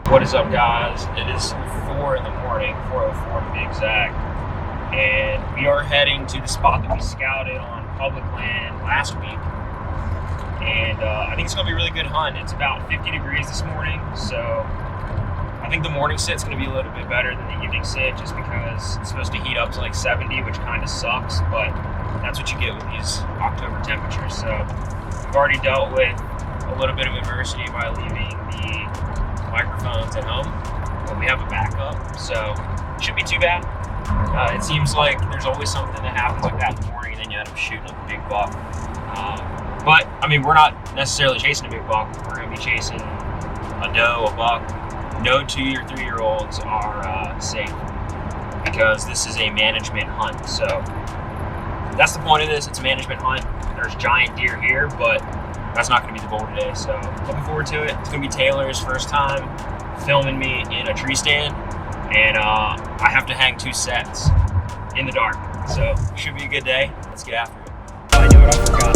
What is up, guys? It is 4 in the morning, 4:04 to be exact, and we are heading to the spot that we scouted on public land last week. And I think it's going to be a really good hunt. It's about 50 degrees this morning, so I think the morning sit's going to be a little bit better than the evening sit, just because it's supposed to heat up to like 70, which kind of sucks, but that's what you get with these October temperatures. So I've already dealt with a little bit of adversity by leaving the microphones at home, but we have a backup, so it shouldn't be too bad. It seems like there's always something that happens like that in the morning, and then you end up shooting up a big buck. But I mean, we're not necessarily chasing a big buck. We're going to be chasing a doe, a buck. No 2 or 3 year olds are safe, because this is a management hunt. So that's the point of this. It's a management hunt. There's giant deer here, but that's not going to be the goal today. So looking forward to it. It's going to be Taylor's first time filming me in a tree stand, and I have to hang 2 sets in the dark. So it should be a good day. Let's get after it. I knew what I forgot.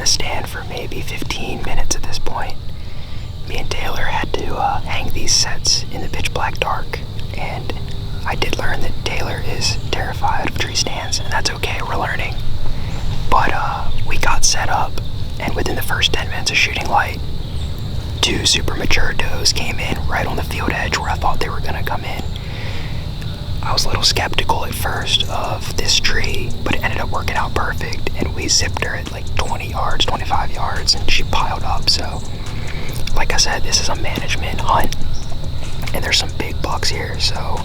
Stand for maybe 15 minutes at this point. Me and Taylor had to hang these sets in the pitch black dark, and I did learn that Taylor is terrified of tree stands, and that's okay, we're learning. But we got set up, and within the first 10 minutes of shooting light, 2 super mature does came in right on the field edge where I thought they were going to come in. I was a little skeptical at first of this tree, but it ended up working out perfect, and we zipped her at like 20 yards, 25 yards, and she piled up. So, like I said, this is a management hunt, and there's some big bucks here, so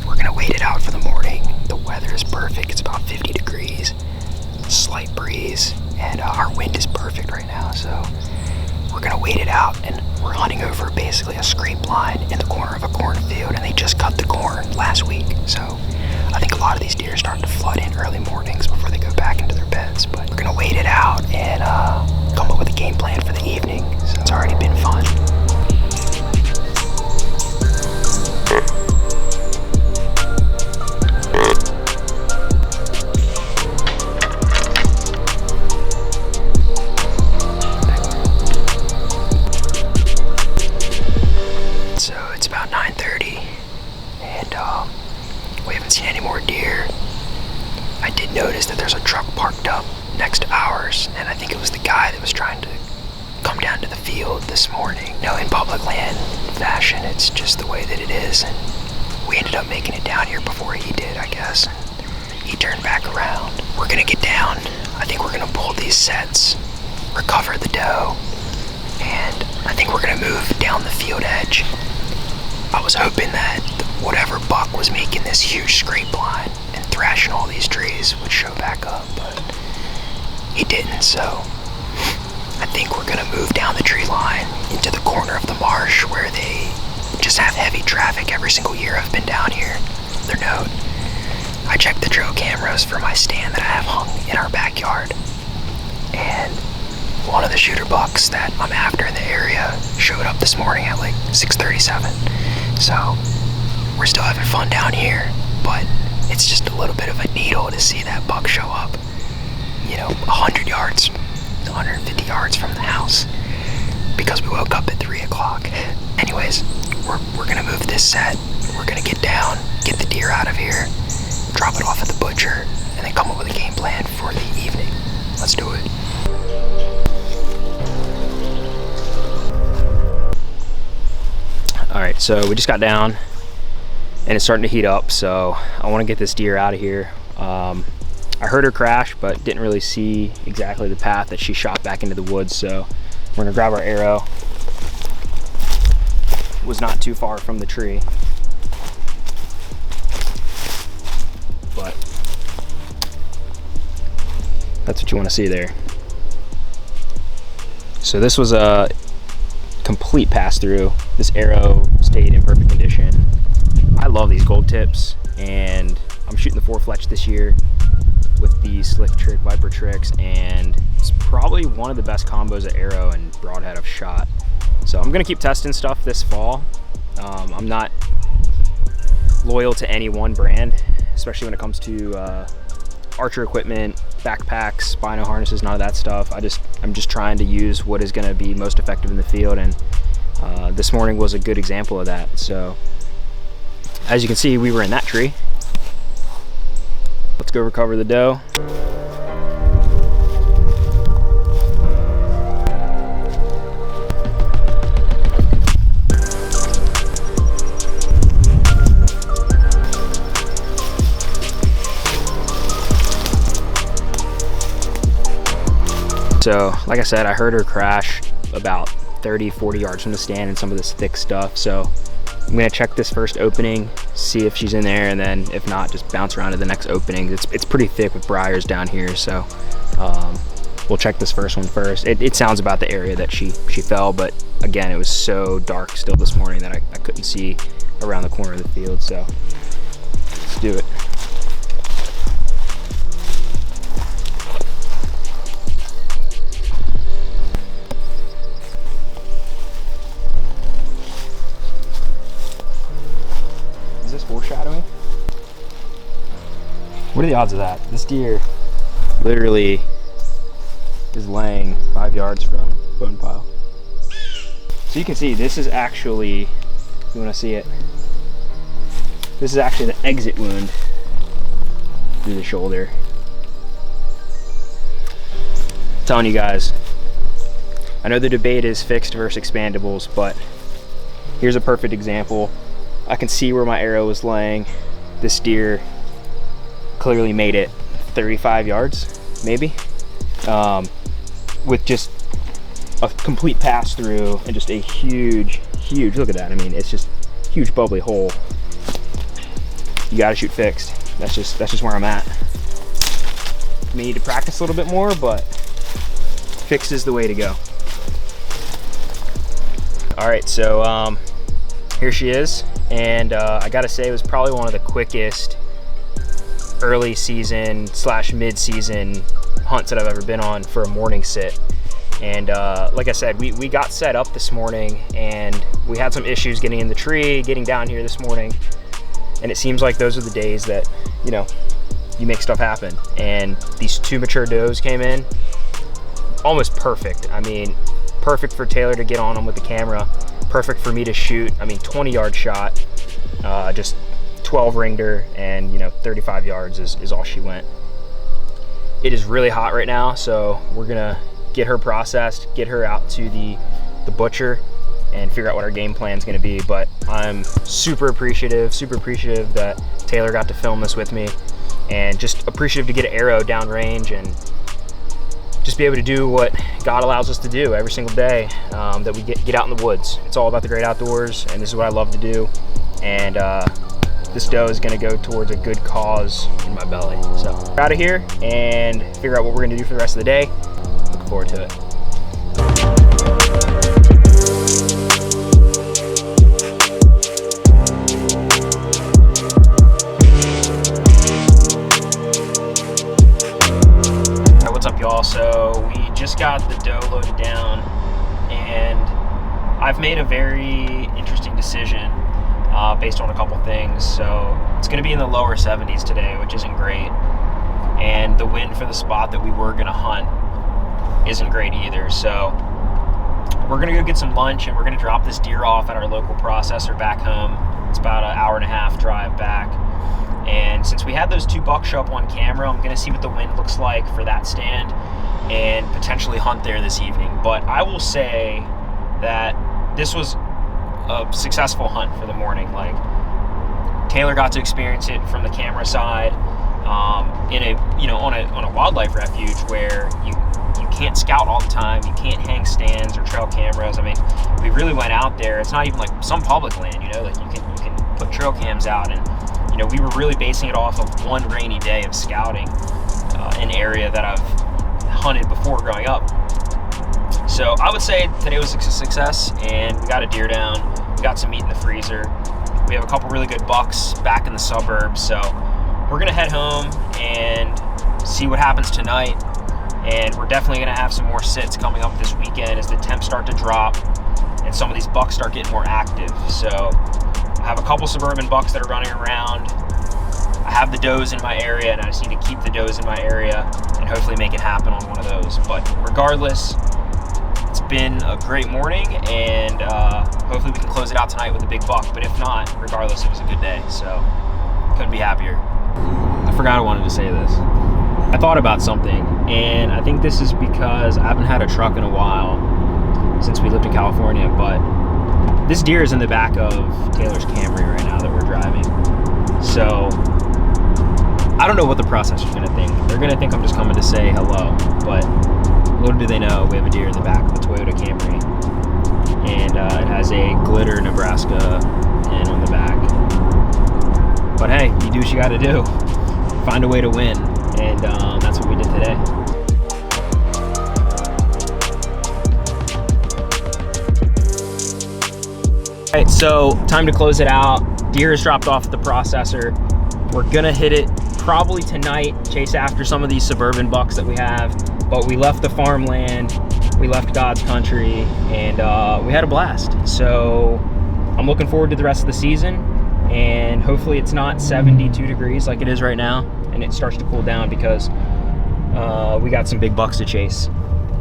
we're gonna wait it out for the morning. The weather is perfect. It's about 50 degrees, slight breeze, and our wind is perfect right now, so we're gonna wait it out. And we're hunting over basically a scrape line in the corner of a cornfield, and they just cut the corn last week. So I think a lot of these deer are starting to flood in early mornings before they go back into their beds. But we're gonna wait it out and come up with a game plan for the evening, since it's already been fun. We haven't seen any more deer. I did notice that there's a truck parked up next to ours, and I think it was the guy that was trying to come down to the field this morning. No, in public land fashion, it's just the way that it is, and we ended up making it down here before he did, I guess. He turned back around. We're gonna get down. I think we're gonna pull these sets, recover the doe, and I think we're gonna move down the field edge. I was hoping that whatever buck was making this huge scrape line and thrashing all these trees would show back up, but he didn't. So I think we're gonna move down the tree line into the corner of the marsh where they just have heavy traffic every single year I've been down here. Their note. I checked the trail cameras for my stand that I have hung in our backyard, and one of the shooter bucks that I'm after in the area showed up this morning at like 6:37. So we're still having fun down here, but it's just a little bit of a needle to see that buck show up, 100 yards, 150 yards from the house, because we woke up at 3 o'clock. Anyways, we're gonna move this set. We're gonna get down, get the deer out of here, drop it off at the butcher, and then come up with a game plan for the evening. Let's do it. All right, so we just got down and it's starting to heat up, so I want to get this deer out of here. I heard her crash, but didn't really see exactly the path that she shot back into the woods. So we're gonna grab our arrow. Was not too far from the tree, but that's what you want to see there. So this was a complete pass through. This arrow stayed in perfect condition. I love these gold tips, and I'm shooting the 4-fletch this year with the Slick Trick Viper Tricks, and it's probably one of the best combos of arrow and broadhead I've shot. So I'm gonna keep testing stuff this fall. I'm not loyal to any one brand, especially when it comes to archer equipment, backpacks, bino harnesses, none of that stuff. I'm just trying to use what is gonna be most effective in the field, and this morning was a good example of that. So as you can see, we were in that tree. Let's go recover the doe. So like I said, I heard her crash about 30-40 yards from the stand in some of this thick stuff. So I'm gonna check this first opening, see if she's in there, and then if not, just bounce around to the next opening. It's pretty thick with briars down here, so we'll check this first one first. It sounds about the area that she fell, but again, it was so dark still this morning that I couldn't see around the corner of the field, so let's do it. Is this foreshadowing? What are the odds of that? This deer literally is laying 5 yards from bone pile. So you can see this is actually, if you want to see it, this is actually the exit wound through the shoulder. I'm telling you guys, I know the debate is fixed versus expandables, but here's a perfect example. I can see where my arrow was laying. This deer clearly made it 35 yards, maybe, with just a complete pass through and just a huge, look at that. I mean, it's just huge bubbly hole. You gotta shoot fixed. That's just where I'm at. May need to practice a little bit more, but fixed is the way to go. All right, so here she is. And I gotta say, it was probably one of the quickest early season / mid-season hunts that I've ever been on for a morning sit. And like I said, we got set up this morning, and we had some issues getting in the tree, getting down here this morning. And it seems like those are the days that, you know, you make stuff happen. And these 2 mature does came in, almost perfect. I mean, perfect for Taylor to get on them with the camera. Perfect for me to shoot. I mean, 20-yard shot, just 12 ringed her, and 35 yards is all she went. It is really hot right now, so we're gonna get her processed, get her out to the butcher, and figure out what our game plan is gonna be. But I'm super appreciative that Taylor got to film this with me, and just appreciative to get an arrow downrange and just be able to do what God allows us to do every single day, that we get out in the woods. It's all about the great outdoors, and this is what I love to do. And this doe is gonna go towards a good cause in my belly. So we're out of here and figure out what we're gonna do for the rest of the day. Looking forward to it. Y'all, so we just got the doe loaded down, and I've made a very interesting decision based on a couple things. So it's going to be in the lower 70s today, which isn't great, and the wind for the spot that we were going to hunt isn't great either. So we're going to go get some lunch, and we're going to drop this deer off at our local processor back home. It's about an hour-and-a-half drive back. And since we had those 2 bucks show up on camera, I'm gonna see what the wind looks like for that stand and potentially hunt there this evening. But I will say that this was a successful hunt for the morning. Like, Taylor got to experience it from the camera side. in a on a wildlife refuge where you can't scout all the time, you can't hang stands or trail cameras. I mean, we really went out there. It's not even like some public land, like you can put trail cams out, and we were really basing it off of one rainy day of scouting an area that I've hunted before growing up. So I would say today was a success, and we got a deer down, we got some meat in the freezer, we have a couple really good bucks back in the suburbs, so we're gonna head home and see what happens tonight. And we're definitely gonna have some more sits coming up this weekend as the temps start to drop and some of these bucks start getting more active. So I have a couple suburban bucks that are running around. I have the does in my area, and I just need to keep the does in my area and hopefully make it happen on one of those. But regardless, it's been a great morning, and hopefully we can close it out tonight with a big buck. But if not, regardless, it was a good day, so couldn't be happier. I forgot I wanted to say this. I thought about something, and I think this is because I haven't had a truck in a while since we lived in California, but this deer is in the back of Taylor's Camry right now that we're driving. So I don't know what the processor's gonna think. They're gonna think I'm just coming to say hello, but little do they know we have a deer in the back of a Toyota Camry, and it has a Glitter Nebraska in on the back. But hey, you do what you gotta do. Find a way to win, and that's what we did today. All right, so time to close it out. Deer is dropped off at the processor. We're gonna hit it probably tonight, chase after some of these suburban bucks that we have, but we left the farmland, we left God's country, and we had a blast. So I'm looking forward to the rest of the season, and hopefully it's not 72 degrees like it is right now, and it starts to cool down because we got some big bucks to chase.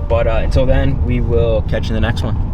But until then, we will catch you in the next one.